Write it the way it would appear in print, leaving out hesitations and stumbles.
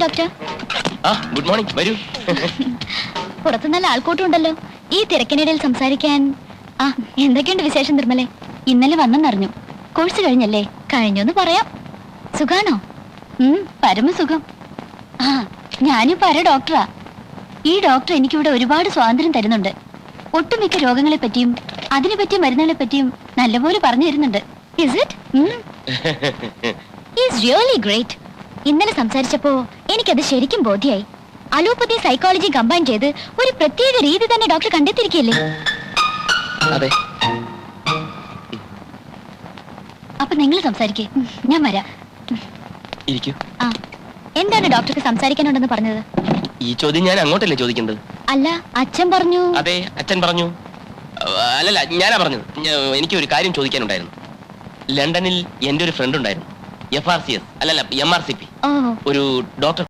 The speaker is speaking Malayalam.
Morning doctor. Good morning. വരൂ. പുറത്ത് നല്ല ആൾക്കൂട്ടം ഉണ്ടല്ലോ. ഈ തിരക്കിനിടയിൽ സംസാരിക്കാൻ. എന്തൊക്കെയുണ്ട് വിശേഷം നിർമ്മലേ? ഇന്നലെ വന്നെന്നറിഞ്ഞു. കോഴ്സ് കഴിഞ്ഞല്ലേ? കഴിഞ്ഞൊന്ന് പറയാം. സുഖാണോ? പരമസുഖം. ഞാനും പര ഡോക്ടറാ. ഈ ഡോക്ടർ എനിക്കിവിടെ ഒരുപാട് സ്വാതന്ത്ര്യം തരുന്നുണ്ട്. ഒട്ടുമിക്ക രോഗങ്ങളെ പറ്റിയും അതിനെ പറ്റിയ മരുന്നുകളെ പറ്റിയും നല്ലപോലെ പറഞ്ഞു തരുന്നുണ്ട്. Is it? He is really great. ഇന്നലെ സംസാരിച്ചപ്പോ എനിക്കത് ശരിക്കും ബോധ്യായി. അലോപ്പതി സൈക്കോളജി കമ്പൈൻ ചെയ്ത് ഒരു പ്രത്യേക രീതി തന്നെ ഡോക്ടർ കണ്ടെത്തിയിരിക്കല്ലേ? അതെ. അപ്പൊ നിങ്ങൾ സംസാരിക്കേ, ഞാൻ വരാം. എന്താണ് ഡോക്ടർക്ക് സംസാരിക്കാനുണ്ടെന്ന് പറഞ്ഞത്? ഈ ചോദ്യം ഞാൻ അങ്ങോട്ടല്ലേ ചോദിക്കേണ്ടത്? അല്ല, അച്ഛൻ പറഞ്ഞു. അതെ, അച്ഛൻ പറഞ്ഞു. അല്ലല്ല, ഞാനാ പറഞ്ഞത്. എനിക്ക് ഒരു കാര്യം ചോദിക്കാനുണ്ടായിരുന്നു. ലണ്ടനിൽ എന്റെ ഒരു ഫ്രണ്ട് ഉണ്ടായിരുന്നു. FRCS അല്ലല്ല MRCP. ഒരു ഡോക്ടർ